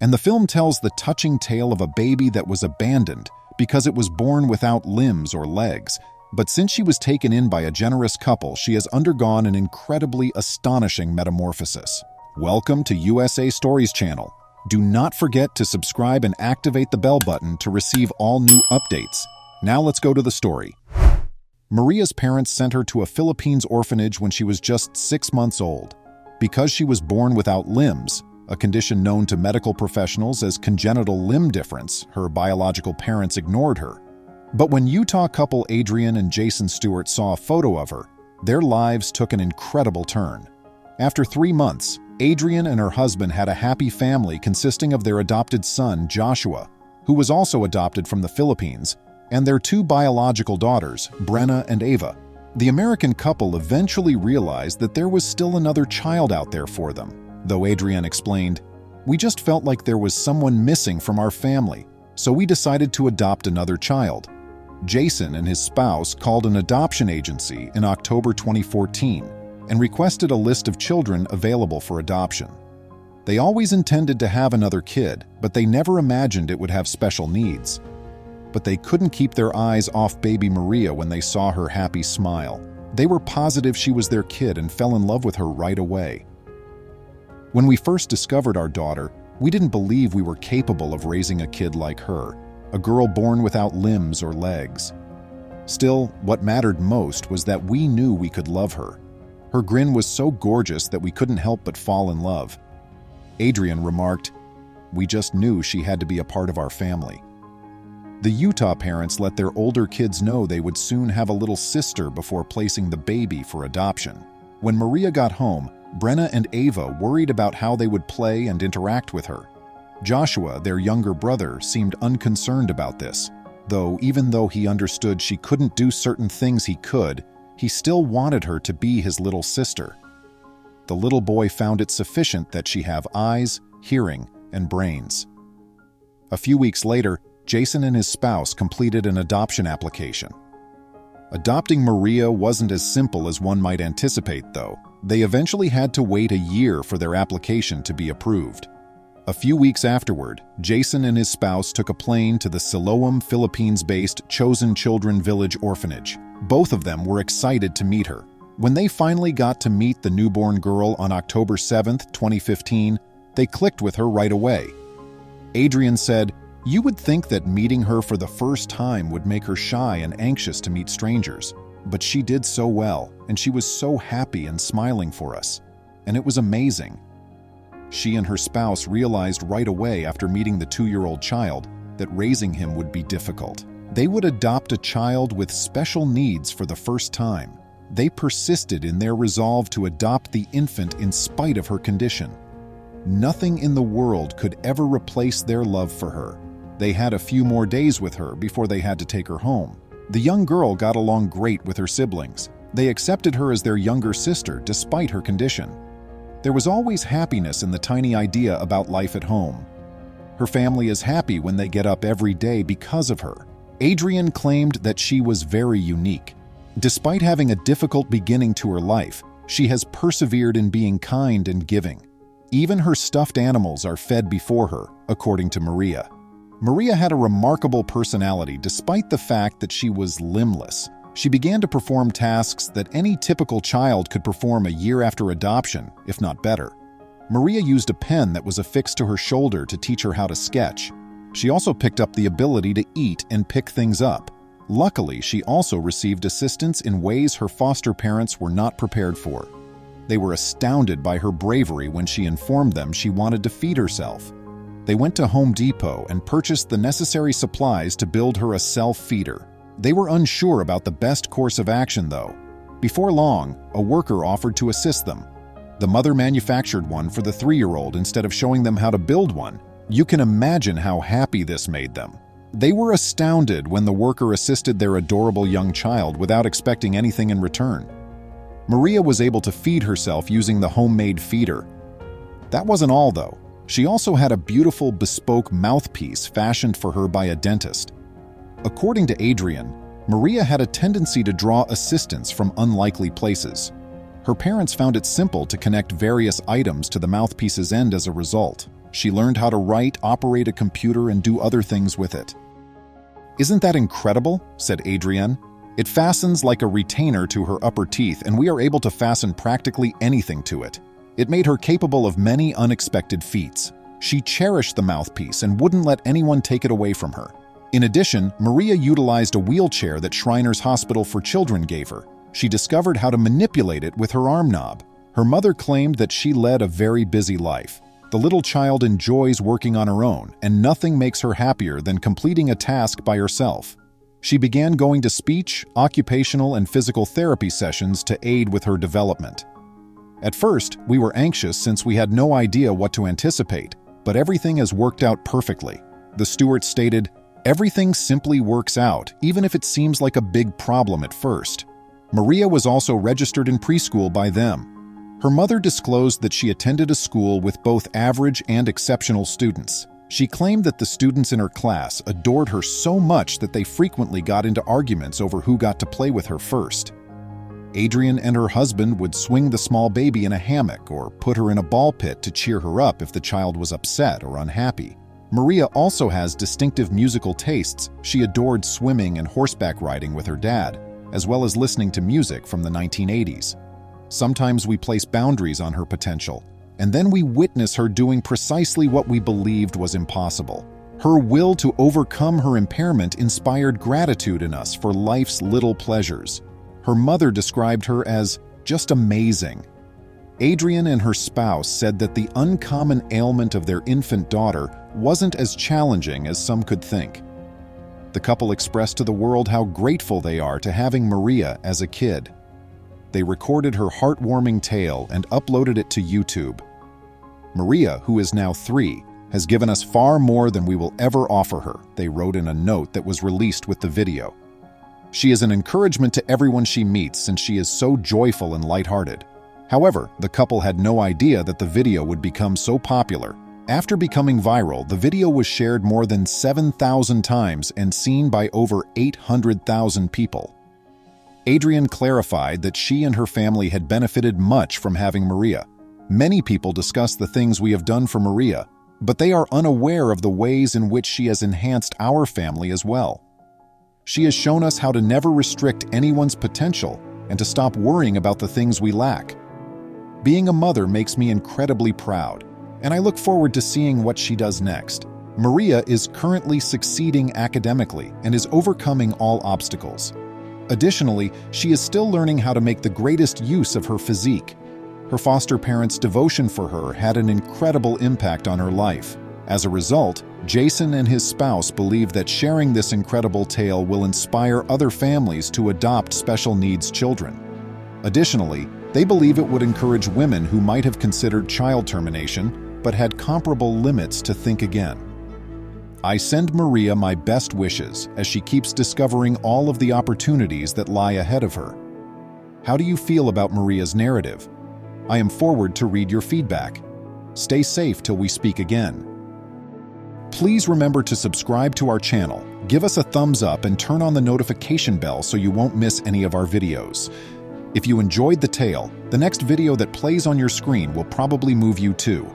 And the film tells the touching tale of a baby that was abandoned because it was born without limbs or legs. But since she was taken in by a generous couple, she has undergone an incredibly astonishing metamorphosis. Welcome to USA Stories channel. Do not forget to subscribe and activate the bell button to receive all new updates. Now let's go to the story. Maria's parents sent her to a Philippines orphanage when she was just 6 months old. Because she was born without limbs, a condition known to medical professionals as congenital limb difference, her biological parents ignored her. But when Utah couple Adrian and Jason Stewart saw a photo of her, their lives took an incredible turn. After 3 months, Adrian and her husband had a happy family consisting of their adopted son, Joshua, who was also adopted from the Philippines, and their 2 biological daughters, Brenna and Ava. The American couple eventually realized that there was still another child out there for them. Though Adrian explained, "We just felt like there was someone missing from our family, so we decided to adopt another child." Jason and his spouse called an adoption agency in October 2014 and requested a list of children available for adoption. They always intended to have another kid, but they never imagined it would have special needs. But they couldn't keep their eyes off baby Maria when they saw her happy smile. They were positive she was their kid and fell in love with her right away. When we first discovered our daughter, we didn't believe we were capable of raising a kid like her, a girl born without limbs or legs. Still, what mattered most was that we knew we could love her. Her grin was so gorgeous that we couldn't help but fall in love. Adrian remarked, "We just knew she had to be a part of our family." The Utah parents let their older kids know they would soon have a little sister before placing the baby for adoption. When Maria got home, Brenna and Ava worried about how they would play and interact with her. Joshua, their younger brother, seemed unconcerned about this, though even though he understood she couldn't do certain things he could, he still wanted her to be his little sister. The little boy found it sufficient that she have eyes, hearing, and brains. A few weeks later, Jason and his spouse completed an adoption application. Adopting Maria wasn't as simple as one might anticipate, though. They eventually had to wait a year for their application to be approved. A few weeks afterward, Jason and his spouse took a plane to the Siloam, Philippines-based Chosen Children Village Orphanage. Both of them were excited to meet her. When they finally got to meet the newborn girl on October 7th, 2015, they clicked with her right away. Adrian said, "You would think that meeting her for the first time would make her shy and anxious to meet strangers, but she did so well, and she was so happy and smiling for us, and it was amazing." She and her spouse realized right away after meeting the 2-year-old child that raising him would be difficult. They would adopt a child with special needs for the first time. They persisted in their resolve to adopt the infant in spite of her condition. Nothing in the world could ever replace their love for her. They had a few more days with her before they had to take her home. The young girl got along great with her siblings. They accepted her as their younger sister despite her condition. There was always happiness in the tiny idea about life at home. Her family is happy when they get up every day because of her. Adrian claimed that she was very unique. Despite having a difficult beginning to her life, she has persevered in being kind and giving. Even her stuffed animals are fed before her, according to Maria. Maria had a remarkable personality despite the fact that she was limbless. She began to perform tasks that any typical child could perform a year after adoption, if not better. Maria used a pen that was affixed to her shoulder to teach her how to sketch. She also picked up the ability to eat and pick things up. Luckily, she also received assistance in ways her foster parents were not prepared for. They were astounded by her bravery when she informed them she wanted to feed herself. They went to Home Depot and purchased the necessary supplies to build her a self-feeder. They were unsure about the best course of action, though. Before long, a worker offered to assist them. The mother manufactured one for the 3-year-old instead of showing them how to build one. You can imagine how happy this made them. They were astounded when the worker assisted their adorable young child without expecting anything in return. Maria was able to feed herself using the homemade feeder. That wasn't all, though. She also had a beautiful bespoke mouthpiece fashioned for her by a dentist. According to Adrian, Maria had a tendency to draw assistance from unlikely places. Her parents found it simple to connect various items to the mouthpiece's end as a result. She learned how to write, operate a computer, and do other things with it. "Isn't that incredible?" said Adrienne. "It fastens like a retainer to her upper teeth, and we are able to fasten practically anything to it." It made her capable of many unexpected feats. She cherished the mouthpiece and wouldn't let anyone take it away from her. In addition, Maria utilized a wheelchair that Shriners Hospital for Children gave her. She discovered how to manipulate it with her arm knob. Her mother claimed that she led a very busy life. The little child enjoys working on her own, and nothing makes her happier than completing a task by herself. She began going to speech, occupational, and physical therapy sessions to aid with her development. At first, we were anxious since we had no idea what to anticipate, but everything has worked out perfectly. The steward stated, "Everything simply works out, even if it seems like a big problem at first." Maria was also registered in preschool by them. Her mother disclosed that she attended a school with both average and exceptional students. She claimed that the students in her class adored her so much that they frequently got into arguments over who got to play with her first. Adrienne and her husband would swing the small baby in a hammock or put her in a ball pit to cheer her up if the child was upset or unhappy. Maria also has distinctive musical tastes. She adored swimming and horseback riding with her dad, as well as listening to music from the 1980s. Sometimes we place boundaries on her potential, and then we witness her doing precisely what we believed was impossible. Her will to overcome her impairment inspired gratitude in us for life's little pleasures. Her mother described her as just amazing. Adrienne and her spouse said that the uncommon ailment of their infant daughter wasn't as challenging as some could think. The couple expressed to the world how grateful they are to having Maria as a kid. They recorded her heartwarming tale and uploaded it to YouTube. Maria, who is now 3, has given us far more than we will ever offer her, they wrote in a note that was released with the video. She is an encouragement to everyone she meets since she is so joyful and lighthearted. However, the couple had no idea that the video would become so popular. After becoming viral, the video was shared more than 7,000 times and seen by over 800,000 people. Adrienne clarified that she and her family had benefited much from having Maria. Many people discuss the things we have done for Maria, but they are unaware of the ways in which she has enhanced our family as well. She has shown us how to never restrict anyone's potential and to stop worrying about the things we lack. Being a mother makes me incredibly proud, and I look forward to seeing what she does next. Maria is currently succeeding academically and is overcoming all obstacles. Additionally, she is still learning how to make the greatest use of her physique. Her foster parents' devotion for her had an incredible impact on her life. As a result, Jason and his spouse believe that sharing this incredible tale will inspire other families to adopt special needs children. Additionally, they believe it would encourage women who might have considered child termination but had comparable limits to think again. I send Maria my best wishes as she keeps discovering all of the opportunities that lie ahead of her. How do you feel about Maria's narrative? I am forward to read your feedback. Stay safe till we speak again. Please remember to subscribe to our channel, give us a thumbs up, and turn on the notification bell so you won't miss any of our videos. If you enjoyed the tale, the next video that plays on your screen will probably move you too.